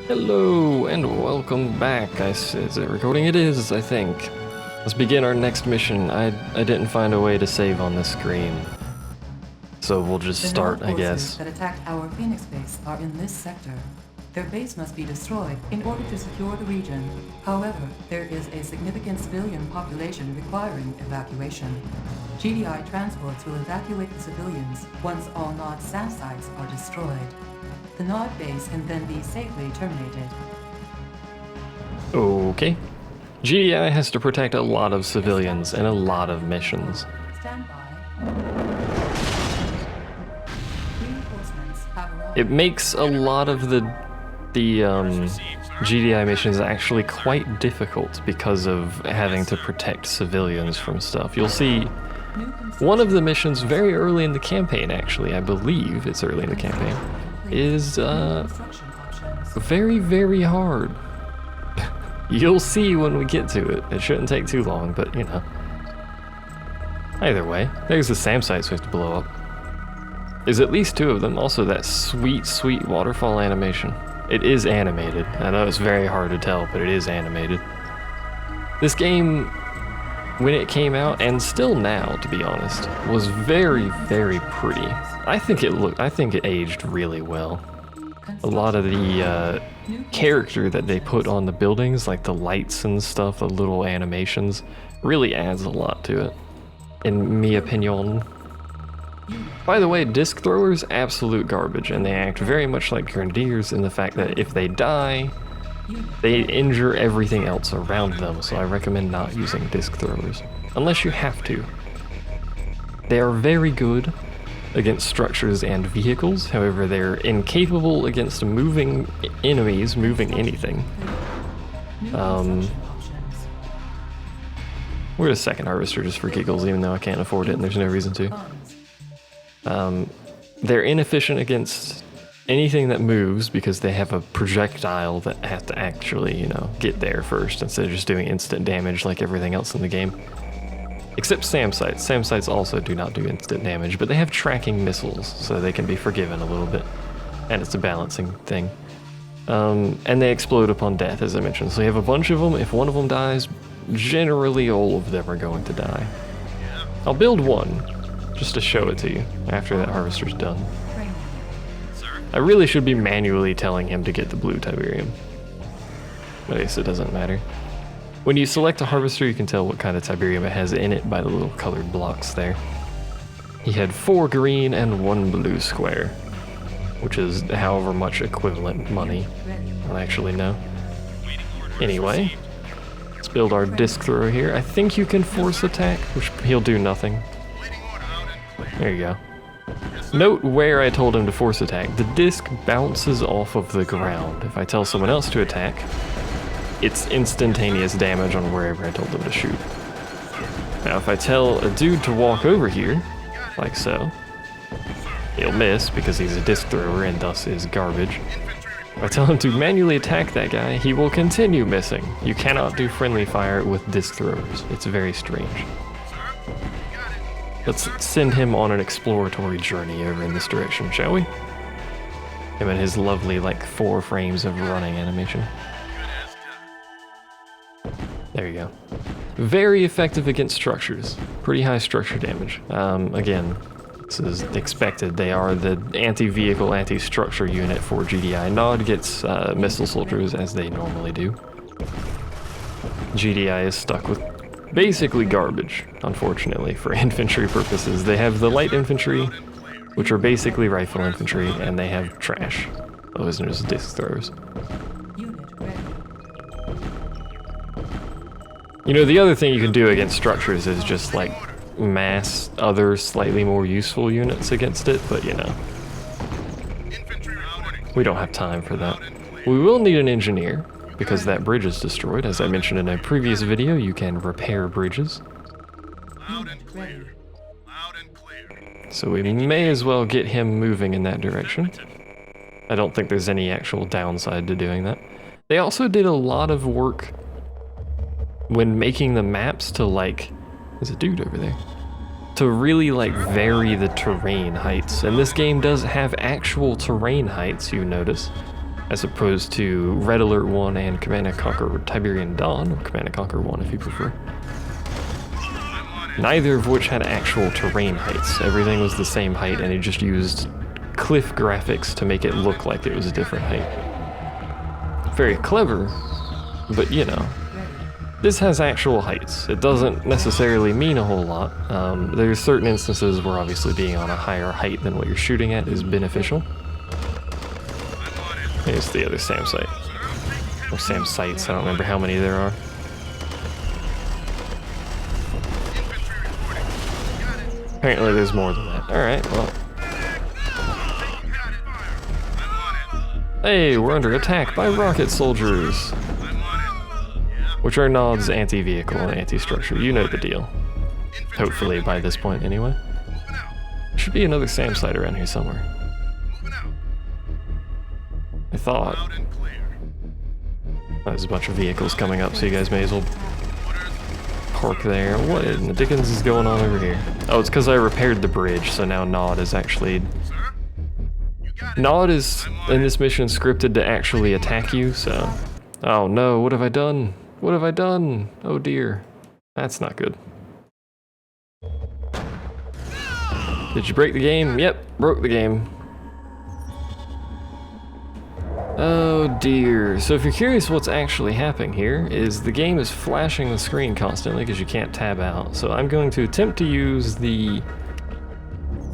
Hello and welcome back. Is it recording? It is, I think. Let's begin our next mission. I didn't find a way to save on this screen, so we'll just start, I guess. The forces that attacked our Phoenix base are in this sector. Their base must be destroyed in order to secure the region. However, there is a significant civilian population requiring evacuation. GDI transports will evacuate the civilians once all Nod SAM sites are destroyed. The Nod base can then be safely terminated. Okay. GDI has to protect a lot of civilians and a lot of missions. Stand by. Reinforcements have arrived. It makes a lot of the GDI missions actually quite difficult because of having to protect civilians from stuff. You'll see one of the missions very early in the campaign, actually, I believe it's early in the campaign, is very, very hard. You'll see when we get to it. It shouldn't take too long, but you know. Either way, there's the SAM sites we have to blow up. There's at least two of them. Also that sweet, sweet waterfall animation. It is animated. I know it's very hard to tell, but it is animated. This game, when it came out, and still now, to be honest, was very, very pretty. I think it aged really well. A lot of the character that they put on the buildings, like the lights and stuff, the little animations, really adds a lot to it, in my opinion. By the way, disc throwers, absolute garbage, and they act very much like grenadiers in the fact that if they die, they injure everything else around them, so I recommend not using disc throwers, unless you have to. They are very good against structures and vehicles, however they're incapable against moving enemies, moving anything. We're a second harvester just for giggles, even though I can't afford it and there's no reason to. They're inefficient against anything that moves because they have a projectile that has to actually, you know, get there first instead of just doing instant damage like everything else in the game. Except SAM sites. SAM sites also do not do instant damage, but they have tracking missiles, so they can be forgiven a little bit. And it's a balancing thing. And they explode upon death, as I mentioned. So you have a bunch of them. If one of them dies, generally all of them are going to die. I'll build one, just to show it to you, after that harvester's done. I really should be manually telling him to get the blue Tiberian. But I guess it doesn't matter. When you select a harvester, you can tell what kind of Tiberium it has in it by the little colored blocks there. He had 4 green and 1 blue square, which is however much equivalent money. I don't actually know. Anyway, let's build our disc thrower here. I think you can force attack, which he'll do nothing. There you go. Note where I told him to force attack. The disc bounces off of the ground. If I tell someone else to attack, it's instantaneous damage on wherever I told them to shoot. Now if I tell a dude to walk over here, like so, he'll miss because he's a disc thrower and thus is garbage. If I tell him to manually attack that guy, he will continue missing. You cannot do friendly fire with disc throwers. It's very strange. Let's send him on an exploratory journey over in this direction, shall we? Him and his lovely, like, 4 frames of running animation. There you go. Very effective against structures. Pretty high structure damage. Again, this is expected. They are the anti-vehicle, anti-structure unit for GDI. Nod gets missile soldiers as they normally do. GDI is stuck with basically garbage, unfortunately, for infantry purposes. They have the light infantry, which are basically rifle infantry, and they have trash. Those are just disc throwers. You know, the other thing you can do against structures is just, like, mass other slightly more useful units against it, but, you know. We don't have time for that. We will need an engineer, because that bridge is destroyed. As I mentioned in a previous video, you can repair bridges. So we may as well get him moving in that direction. I don't think there's any actual downside to doing that. They also did a lot of work when making the maps to, like, there's a dude over there, to really, like, vary the terrain heights. And this game does have actual terrain heights, you notice. as opposed to Red Alert 1 and Command & Conquer Tiberian Dawn, or Command & Conquer 1 if you prefer. Neither of which had actual terrain heights. Everything was the same height, and he just used cliff graphics to make it look like it was a different height. Very clever, but you know. This has actual heights. It doesn't necessarily mean a whole lot. There's certain instances where obviously being on a higher height than what you're shooting at is beneficial. Here's the other SAM site. Or SAM sites, I don't remember how many there are. Apparently there's more than that. Alright, well. Hey, we're under attack by rocket soldiers. Which are nods anti-vehicle and anti-structure. You know the deal. Hopefully by this point anyway. There should be another SAM site around here somewhere. I thought. Oh, there's a bunch of vehicles coming up, so you guys may as well park there. What in the dickens is going on over here? Oh, it's because I repaired the bridge, so now Nod is actually... Nod is, in this mission, scripted to actually attack you, so... Oh no, what have I done? What have I done? Oh dear. That's not good. Did you break the game? Yep, broke the game. Oh dear. So if you're curious what's actually happening here, is the game is flashing the screen constantly because you can't tab out. So I'm going to attempt to use the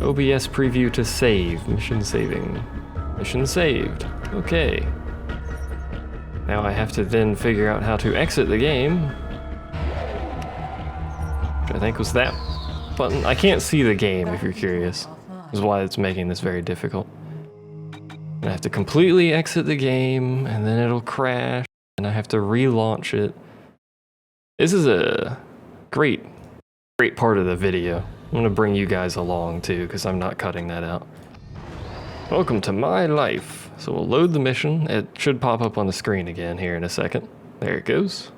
OBS preview to save. Mission saving. Mission saved. Okay. Now I have to then figure out how to exit the game. Which I think was that button. I can't see the game if you're curious. This is why it's making this very difficult. I have to completely exit the game, and then it'll crash, and I have to relaunch it. This is a great part of the video. I'm gonna bring you guys along too, because I'm not cutting that out. Welcome to my life. So we'll load the mission. It should pop up on the screen again here in a second. There it goes.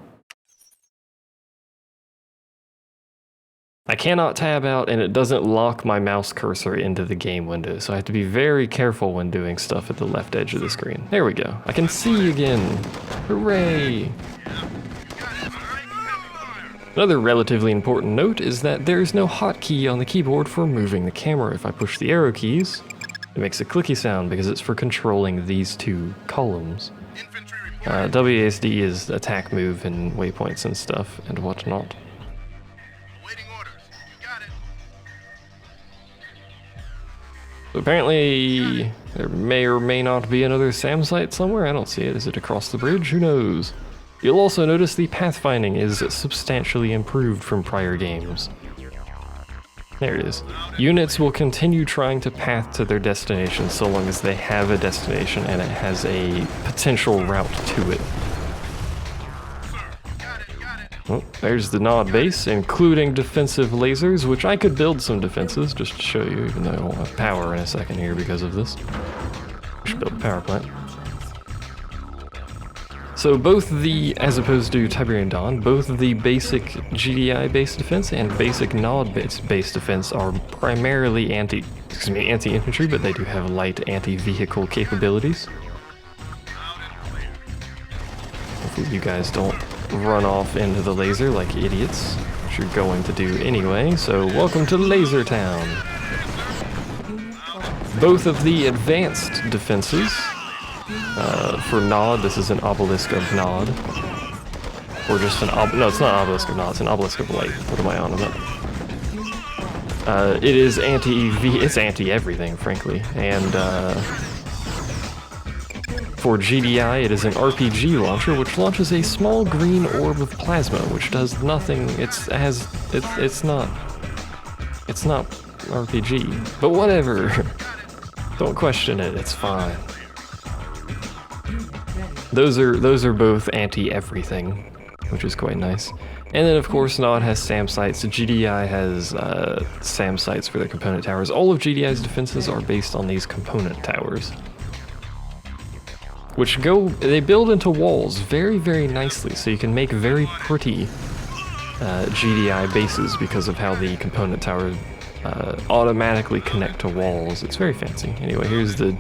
I cannot tab out, and it doesn't lock my mouse cursor into the game window, so I have to be very careful when doing stuff at the left edge of the screen. There we go. I can see again. Hooray! Another relatively important note is that there is no hotkey on the keyboard for moving the camera. If I push the arrow keys, it makes a clicky sound because it's for controlling these two columns. WASD is attack move and waypoints and stuff and whatnot. So apparently there may or may not be another SAM site somewhere. I don't see it. Is it across the bridge? Who knows? You'll also notice the pathfinding is substantially improved from prior games. There it is. Units will continue trying to path to their destination so long as they have a destination and it has a potential route to it. Oh, there's the Nod base, including defensive lasers, which I could build some defenses just to show you, even though I won't have power in a second here because of this. I should build a power plant. So both the, as opposed to Tiberian Dawn, both the basic GDI base defense and basic Nod base defense are primarily anti-infantry, but they do have light anti-vehicle capabilities. Hopefully you guys don't run off into the laser like idiots, which you're going to do anyway, so welcome to Laser Town. Both of the advanced defenses, for Nod, this is an obelisk of Nod. Or just an no, it's not an obelisk of Nod, it's an obelisk of light. What am I on about? It is it's anti-everything, frankly. And for GDI, it is an RPG launcher, which launches a small green orb of plasma, which does nothing. It's not RPG, but whatever. Don't question it. It's fine. Those are both anti-everything, which is quite nice. And then of course Nod has SAM sites. GDI has SAM sites for their component towers. All of GDI's defenses are based on these component towers, which they build into walls very, very nicely, so you can make very pretty GDI bases because of how the component towers automatically connect to walls. It's very fancy. Anyway, here's the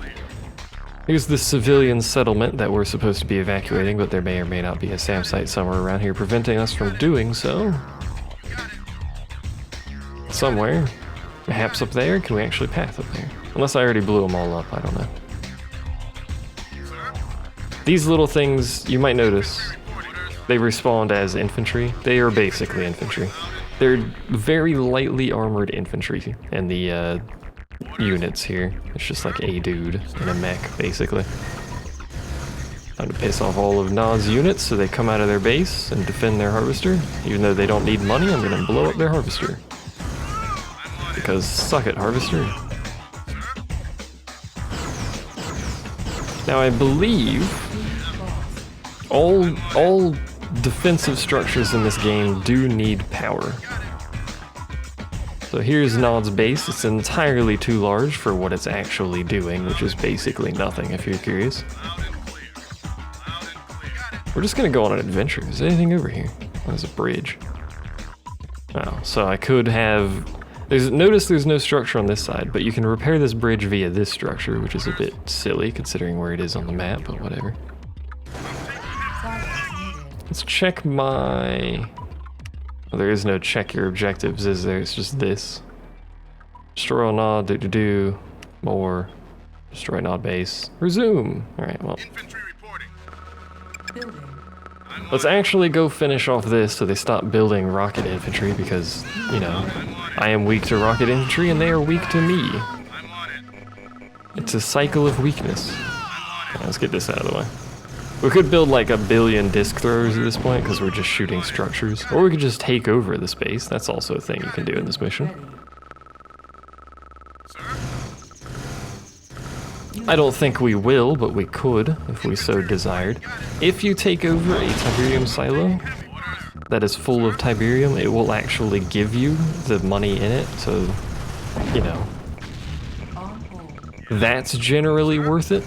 Here's the civilian settlement that we're supposed to be evacuating, but there may or may not be a SAM site somewhere around here preventing us from doing so. Somewhere. Perhaps up there? Can we actually path up there? Unless I already blew them all up, I don't know. These little things, you might notice, they respawned as infantry. They are basically infantry. They're very lightly armored infantry in the units here. It's just like a dude in a mech, basically. Time to piss off all of Nod's units so they come out of their base and defend their harvester. Even though they don't need money, I'm gonna blow up their harvester. Because suck it, harvester. Now I believe all defensive structures in this game do need power. So here's Nod's base. It's entirely too large for what it's actually doing, which is basically nothing if you're curious. We're just gonna go on an adventure. Is there anything over here? Oh, there's a bridge. Oh, so I could have... Notice there's no structure on this side, but you can repair this bridge via this structure, which is a bit silly considering where it is on the map, but whatever. Let's check my... Well, there is no check your objectives, is there? It's just this. Destroy all Nod, do. More. Destroy Nod base. Resume! Alright, well. Let's actually go finish off this so they stop building rocket infantry because, you know, I am weak to rocket infantry and they are weak to me. It's a cycle of weakness. Okay, let's get this out of the way. We could build like a billion disc throwers at this point because we're just shooting structures. Or we could just take over the space. That's also a thing you can do in this mission. I don't think we will, but we could if we so desired. If you take over a Tiberium silo that is full of Tiberium, it will actually give you the money in it, so, you know. That's generally worth it,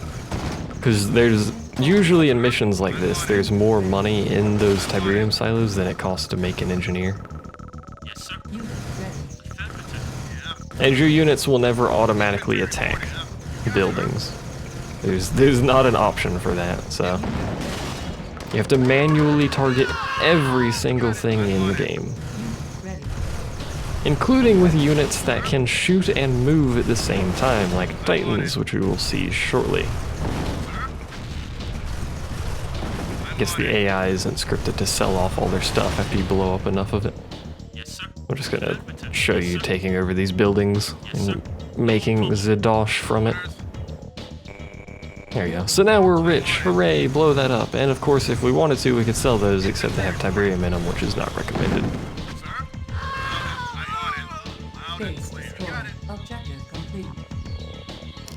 because there's usually in missions like this, there's more money in those Tiberium silos than it costs to make an engineer. And your units will never automatically attack buildings. There's not an option for that, so you have to manually target every single thing in the game, including with units that can shoot and move at the same time, like Titans, which we will see shortly. I guess the AI isn't scripted to sell off all their stuff after you blow up enough of it. I'm just gonna show you taking over these buildings and making Zadosh from it. There you go. So now we're rich. Hooray, blow that up. And of course, if we wanted to, we could sell those, except they have Tiberium in them, which is not recommended.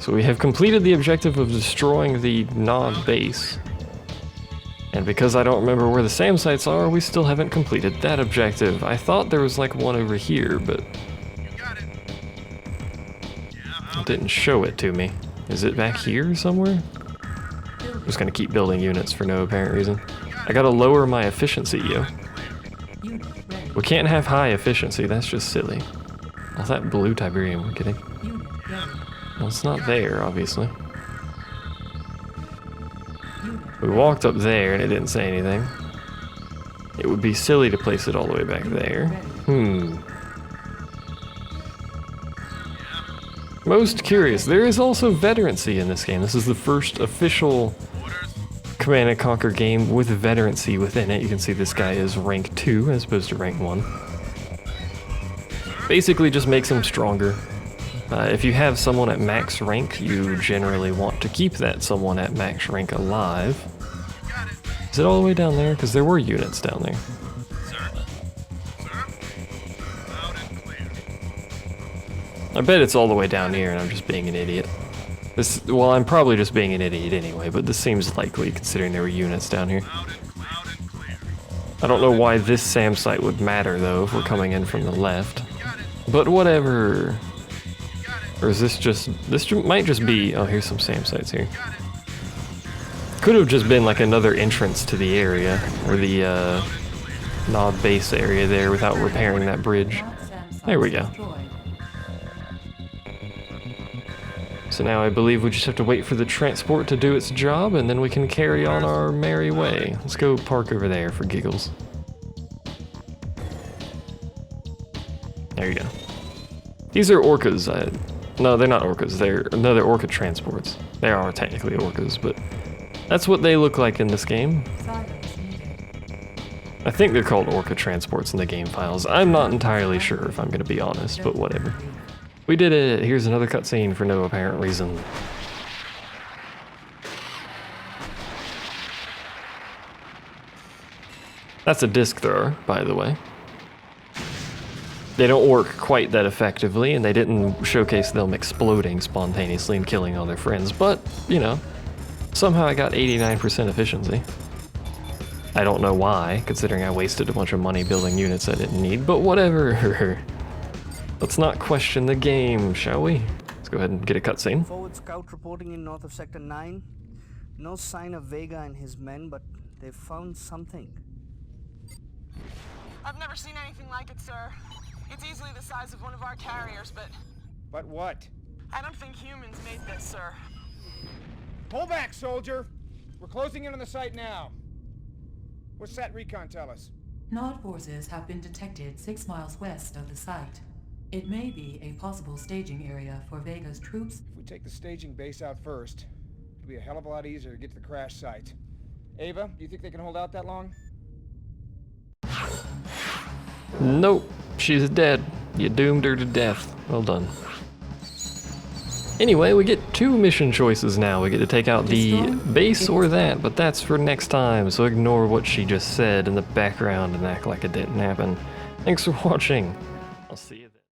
So we have completed the objective of destroying the Nod base. And because I don't remember where the SAM sites are, we still haven't completed that objective. I thought there was like one over here, but it didn't show it to me. Is it back here somewhere? I'm just gonna keep building units for no apparent reason. I gotta lower my efficiency, yo. We can't have high efficiency, that's just silly. All that blue Tiberium we're getting. Well, it's not there, obviously. We walked up there and it didn't say anything. It would be silly to place it all the way back there. Most curious, there is also veterancy in this game. This is the first official Command & Conquer game with veterancy within it. You can see this guy is rank 2 as opposed to rank 1. Basically just makes him stronger. If you have someone at max rank, you generally want to keep that someone at max rank alive. Is it all the way down there? Because there were units down there. I bet it's all the way down here and I'm just being an idiot. Well, I'm probably just being an idiot anyway, but this seems likely considering there were units down here. I don't know why this SAM site would matter though if we're coming in from the left. But whatever. Or is this just... This might just be... Oh, here's some SAM sites here. Could have just been like another entrance to the area, or the Nod base area there without repairing that bridge. There we go. So now I believe we just have to wait for the transport to do its job, and then we can carry on our merry way. Let's go park over there for giggles. There you go. These are orcas. No, they're not orcas. They're orca transports. They are technically orcas, but that's what they look like in this game. I think they're called orca transports in the game files. I'm not entirely sure, if I'm going to be honest, but whatever. We did it. Here's another cutscene for no apparent reason. That's a disc thrower, by the way. They don't work quite that effectively, and they didn't showcase them exploding spontaneously and killing all their friends, but, you know, somehow I got 89% efficiency. I don't know why, considering I wasted a bunch of money building units I didn't need, but whatever. Let's not question the game, shall we? Let's go ahead and get a cutscene. Forward scout reporting in north of Sector 9. No sign of Vega and his men, but they've found something. I've never seen anything like it, sir. It's easily the size of one of our carriers, but... But what? I don't think humans made this, sir. Pull back, soldier! We're closing in on the site now. What's that recon tell us? Nod forces have been detected 6 miles west of the site. It may be a possible staging area for Vega's troops. If we take the staging base out first, it'll be a hell of a lot easier to get to the crash site. Ava, do you think they can hold out that long? Nope, she's dead. You doomed her to death. Well done. Anyway, we get 2 mission choices now. We get to take out the base or that, but that's for next time, so ignore what she just said in the background and act like it didn't happen. Thanks for watching. I'll see you.